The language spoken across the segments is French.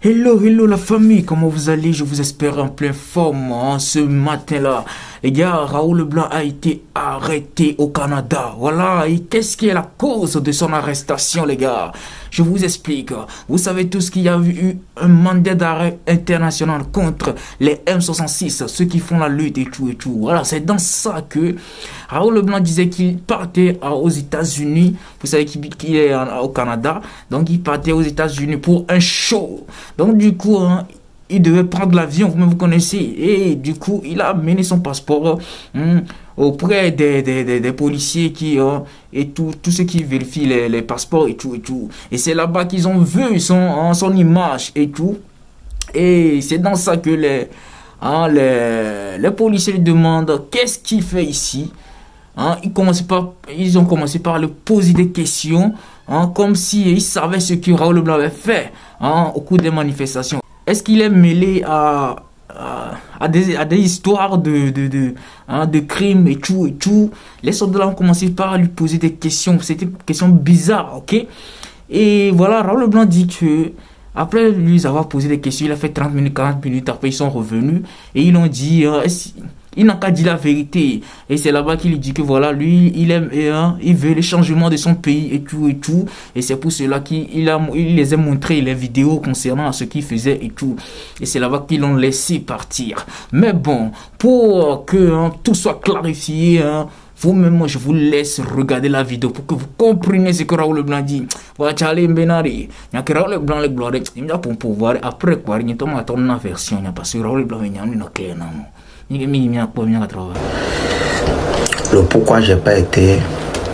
Hello, hello la famille, comment vous allez? Je vous espère en pleine forme ce matin-là. Les gars, Raoul Leblanc a été arrêté au Canada. Voilà, et qu'est-ce qui est la cause de son arrestation, les gars? Je vous explique. Vous savez tous qu'il y a eu un mandat d'arrêt international contre les M66, ceux qui font la lutte et tout et tout. Voilà, c'est dans ça que Raoul Leblanc disait qu'il partait aux États-Unis. Vous savez qu'il est au Canada, donc il partait aux États-Unis pour un show. Donc du coup, il devait prendre l'avion, vous connaissez. Et du coup, il a amené son passeport auprès des policiers qui et tous ceux qui vérifient les passeports et tout et tout. Et c'est là-bas qu'ils ont vu son image et tout. Et c'est dans ça que les policiers lui demandent qu'est-ce qu'il fait ici. Ils ont commencé par lui poser des questions, comme s'ils savaient ce que Raoul Leblanc avait fait au cours des manifestations. Est-ce qu'il est mêlé à des histoires de crimes et tout et tout? Les soldats ont commencé par lui poser des questions. C'était des questions bizarres, ok? Et voilà, Raoul Leblanc dit que après lui avoir posé des questions, il a fait 30 minutes, 40 minutes. Après, ils sont revenus et ils ont dit... il n'a qu'à dire la vérité. Et c'est là-bas qu'il dit que voilà, lui, il veut le changement de son pays et tout et tout. Et c'est pour cela qu'il les a montré les vidéos concernant ce qu'il faisait et tout. Et c'est là-bas qu'ils l'ont laissé partir. Mais bon, pour que tout soit clarifié, vous-même, moi, je vous laisse regarder la vidéo pour que vous compreniez ce que Raoul Leblanc dit. Voilà, Charlie Benari. Il y a que Raoul Leblanc, le gloire, il y a pour pouvoir, après quoi, il y a une version, il y a pas ce Raoul Leblanc, il y a une claire, non. Le pourquoi j'ai pas été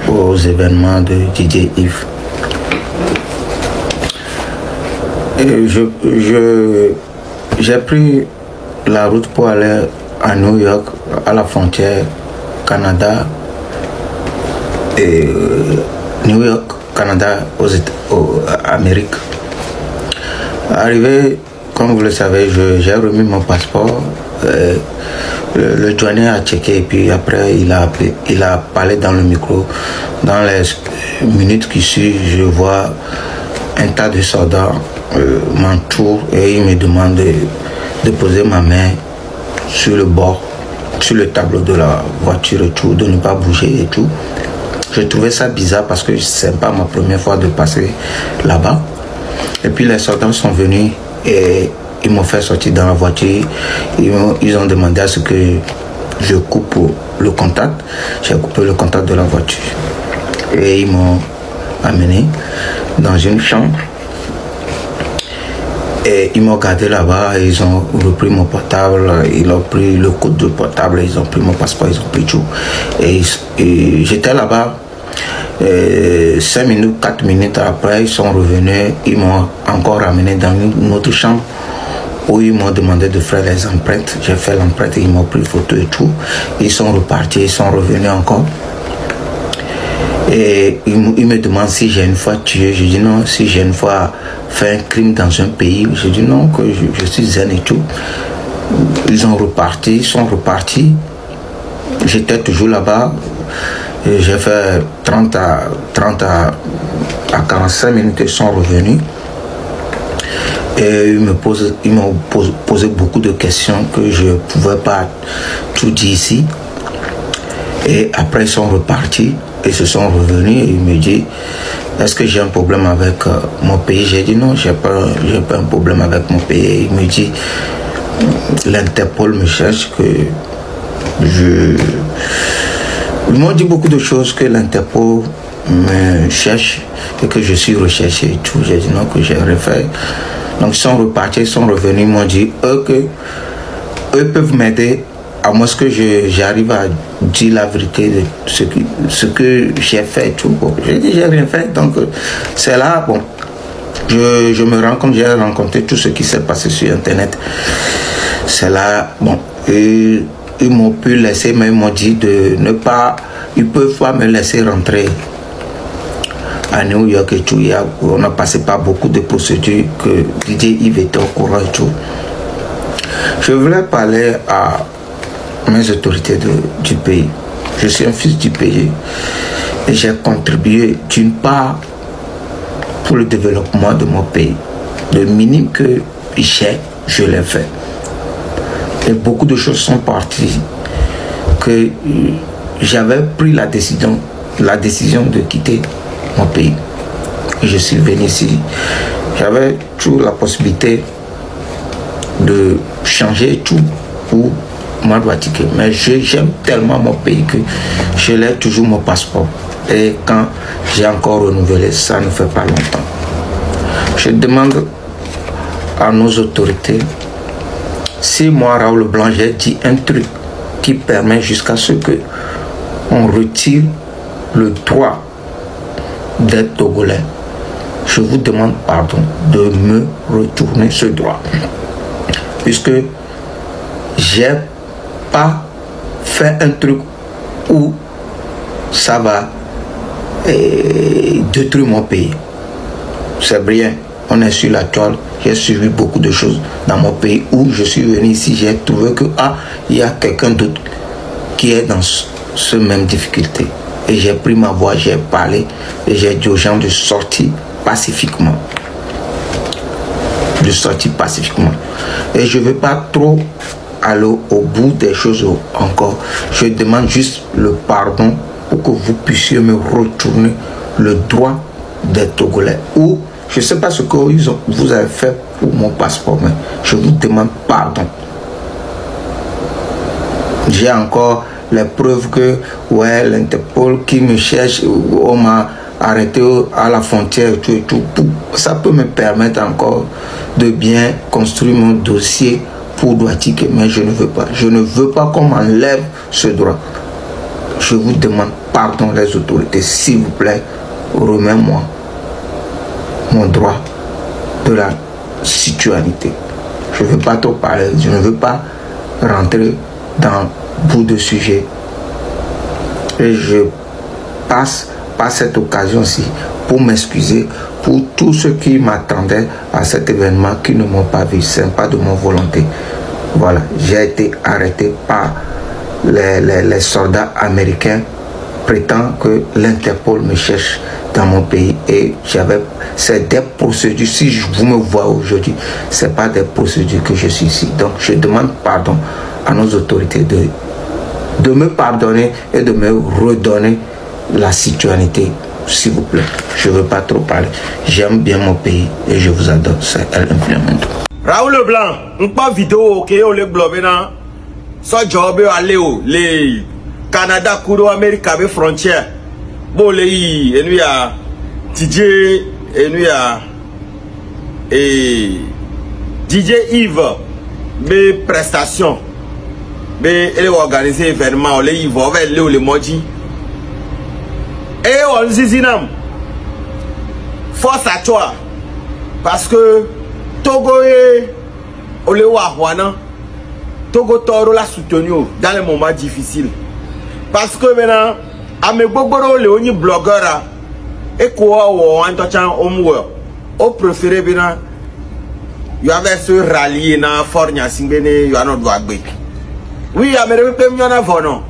aux événements de DJ Yves. J'ai pris la route pour aller à New York, à la frontière Canada et New York, Canada, aux Amériques. Arrivé, comme vous le savez, j'ai remis mon passeport. Le douanier a checké et puis après il a parlé dans le micro. Dans les minutes qui suivent, je vois un tas de soldats m'entourent et il me demande de poser ma main sur le bord, sur le tableau de la voiture et tout, de ne pas bouger et tout. Je trouvais ça bizarre parce que c'est pas ma première fois de passer là-bas. Et puis les soldats sont venus et ils m'ont fait sortir dans la voiture. Ils ont demandé à ce que je coupe le contact. J'ai coupé le contact de la voiture. Et ils m'ont amené dans une chambre. Et ils m'ont gardé là-bas. Ils ont repris mon portable. Ils ont pris le code de portable. Ils ont pris mon passeport. Ils ont pris tout. Et j'étais là-bas. 5 minutes, 4 minutes après, ils sont revenus. Ils m'ont encore ramené dans une autre chambre où ils m'ont demandé de faire les empreintes. J'ai fait l'empreinte et ils m'ont pris photo et tout. Ils sont repartis, ils sont revenus encore. Et ils me demandent si j'ai une fois tué. Je dis non. Si j'ai une fois fait un crime dans un pays, je dis non, que je suis zen et tout. Ils sont repartis. J'étais toujours là-bas. J'ai fait 30 à 45 minutes, ils sont revenus. Et ils m'ont posé beaucoup de questions que je ne pouvais pas tout dire ici. Et après, ils sont repartis et se sont revenus. Et ils me disent, est-ce que j'ai un problème avec mon pays? J'ai dit non, j'ai pas un problème avec mon pays. Il me dit, l'Interpol me cherche, que Ils m'ont dit beaucoup de choses, que l'Interpol me cherche et que je suis recherché et tout. J'ai dit non, que j'ai rien fait. Donc ils sont repartis, ils sont revenus, ils m'ont dit eux peuvent m'aider à moins que j'arrive à dire la vérité de ce que j'ai fait et tout. J'ai dit j'ai rien fait, donc c'est là, bon, je me rends compte, j'ai rencontré tout ce qui s'est passé sur Internet. C'est là, bon, et ils m'ont pu laisser, mais ils m'ont dit de ne pas, ils peuvent pas me laisser rentrer à New York et tout. On a passé par beaucoup de procédures que DJ Yves était au courant et tout. Je voulais parler à mes autorités du pays. Je suis un fils du pays et j'ai contribué d'une part pour le développement de mon pays. Le minimum que je l'ai fait. Et beaucoup de choses sont parties que j'avais pris la décision de quitter mon pays. Je suis venu ici. J'avais toujours la possibilité de changer tout pour m'adouatiquer. Mais j'aime tellement mon pays que je l'ai toujours mon passeport. Et quand j'ai encore renouvelé, ça ne fait pas longtemps. Je demande à nos autorités, si moi, Raoul Blanc, j'ai dit un truc qui permet jusqu'à ce que on retire le droit d'être Togolais, je vous demande pardon de me retourner ce droit. Puisque j'ai pas fait un truc où ça va détruire mon pays. C'est bien, on est sur la toile. J'ai suivi beaucoup de choses dans mon pays où je suis venu ici. J'ai trouvé que il y a quelqu'un d'autre qui est dans ce même difficulté. Et j'ai pris ma voix, j'ai parlé et j'ai dit aux gens de sortir pacifiquement. De sortir pacifiquement. Et je ne veux pas trop aller au bout des choses encore. Je demande juste le pardon pour que vous puissiez me retourner le droit des Togolais. Ou je ne sais pas ce que vous avez fait pour mon passeport, mais je vous demande pardon. J'ai encore les preuves que ouais, l'Interpol qui me cherche, on m'a arrêté à la frontière, tout et tout. Ça peut me permettre encore de bien construire mon dossier pour Douartiquet, mais je ne veux pas. Je ne veux pas qu'on m'enlève ce droit. Je vous demande pardon les autorités, s'il vous plaît, remets-moi mon droit de la citoyenneté. Je ne veux pas trop parler, je ne veux pas rentrer dans beaucoup de sujets. Et je passe par cette occasion-ci pour m'excuser pour tous ceux qui m'attendaient à cet événement qui ne m'ont pas vu. Ce n'est pas de mon volonté. Voilà, j'ai été arrêté par les soldats américains prétendant que l'Interpol me cherche dans mon pays et c'est des procédures. Si vous me voyez aujourd'hui, ce n'est pas des procédures que je suis ici. Donc je demande pardon à nos autorités de me pardonner et de me redonner la citoyenneté, s'il vous plaît. Je ne veux pas trop parler. J'aime bien mon pays et je vous adore. C'est El Implemento. Raoul Blanc, on pas vidéo ok on le blobé na. So job aller au les Canada Kudo Amérique avec frontière. Bon les et nous ya DJ et nous ya et DJ Yves mes prestations. Mais elle organiser événement les Yves avec les modi. Et on zizinam. Force à toi parce que Togo et Olewa Togo Toro l'a soutenu dans les moments difficiles. Parce que maintenant, à mes boboro les blogueurs et quoi ou en touchant au préféré bien, il avait se rallier dans Fornia Singbene, il y a notre doigt. Oui, à mes deux millions avant non.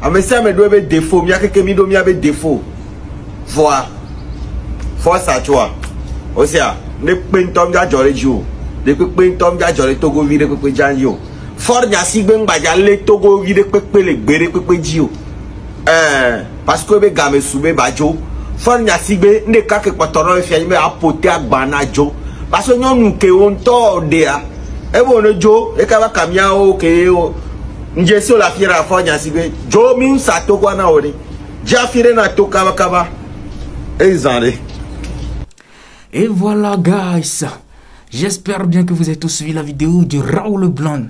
À mes ça me doit avoir défaut, il y a quelques millions de défaut. Voilà. Force à toi. Aussi, ne pentom ga jore jo de pentom ga jore Togo vide pepe janjo for nya si gbe ngbaja le Togo vide pepe le gbere pepe jio parce que be game sube bajo for nya si gbe nde ka ke potoro fi me apote agbana jo parce que nyonu ke on to de a e bo no jo e ka ba kamia o ke o nje so la fiera for nya si gbe jo mi sa Togo na ori ja fire na to kaba kaba e zande. Et voilà, guys. J'espère bien que vous avez tous suivi la vidéo de Raoul Blanc.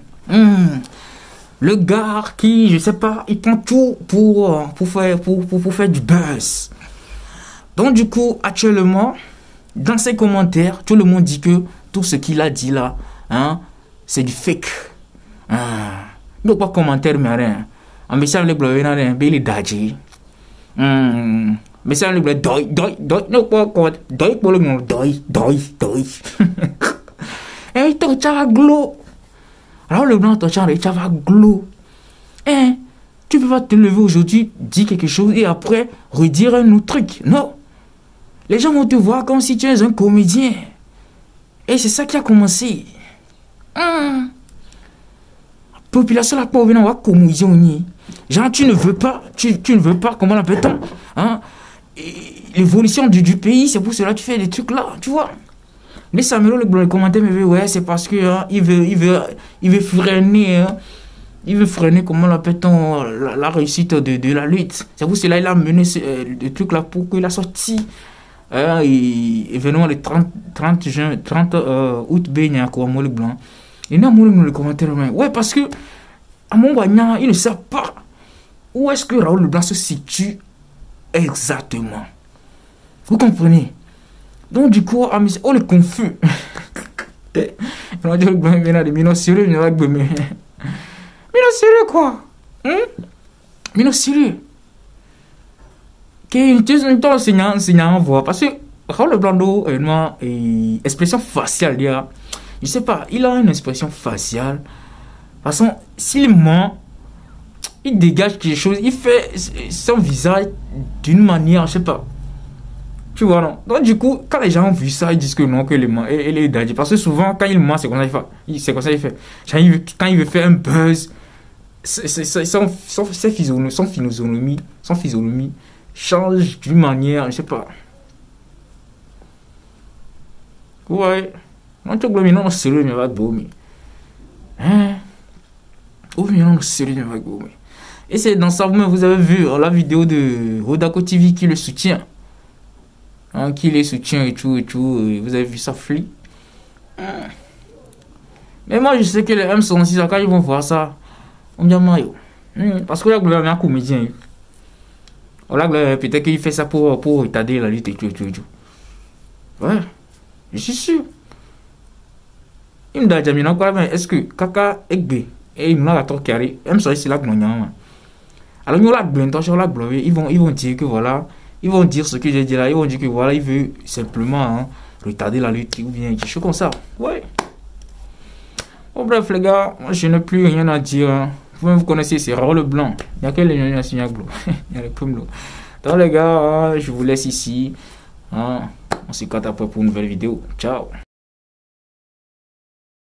Le gars qui, je sais pas, il prend tout pour faire du buzz. Donc du coup, actuellement, dans ses commentaires, tout le monde dit que tout ce qu'il a dit là, hein, c'est du fake. Donc pas commentaire, mais rien. En message, le blog, il est dadji. Mais ça le doi non pas quoi doi pour le monde doi et toi tu vas glow alors le blanc toi tu vas glow tu peux pas te lever aujourd'hui dire quelque chose et après redire un autre truc. Non, les gens vont te voir comme si tu es un comédien et c'est ça qui a commencé. Population la pauvre, on va comme ils ont. Genre, tu ne veux pas, comment l'appelle-t-on, hein? L'évolution du pays, c'est pour cela que tu fais des trucs là, tu vois. Mais Samuel le commentaire me dit, ouais, c'est parce que il veut freiner, il veut freiner, comment l'appelle-t-on, la réussite de la lutte. C'est pour cela qu'il a mené des trucs là pour qu'il a sorti événement le 30 août, le blanc. Il y a le commentaire, ouais, parce que à mon gagnant, il ne sait pas où est-ce que Raoul Leblanc se situe exactement. Vous comprenez? Donc du coup, on est confus. On va dire que mais non sérieux, quoi? Mais non sérieux. Que ton enseignant voit parce que Raoul Leblanc une expression faciale, je sais pas, il a une expression faciale. De toute façon, s'il ment, il dégage quelque chose, il fait son visage d'une manière, je sais pas. Tu vois, non? Donc, du coup, quand les gens ont vu ça, ils disent que non, que il ment. Et il est dégagé. Parce que souvent, quand il ment, c'est comme ça qu'il fait. C'est comme ça qu'il fait. Genre, quand il veut faire un buzz, son physionomie change d'une manière, je sais pas. Ouais. Non, tu vois, non, sérieux, mais va te hein? Oh, mais non, sérieux, mais va te et c'est dans ça, vous avez vu la vidéo de Rodako TV qui le soutient. Hein, qui les soutient et tout, vous avez vu ça, flip. Mais moi, je sais que les M66, quand ils vont voir ça, on me dit Mario. Parce que là, il y a un comédien. Peut-être qu'il fait ça pour retarder la lutte et tout. Ouais, je suis sûr. Il me dit, est-ce que Kaka Egbe et il m'a la carré, M66 là, alors nous ils vont dire que voilà, ils vont dire ce que j'ai dit là, ils vont dire que voilà, il veut simplement retarder la lutte ou bien quelque chose comme ça. Ouais. Bon bref les gars, moi je n'ai plus rien à dire. Vous connaissez, c'est Raoul Leblanc. Il y a quel il y a les plumes. Donc les gars, je vous laisse ici. On se capte après pour une nouvelle vidéo. Ciao.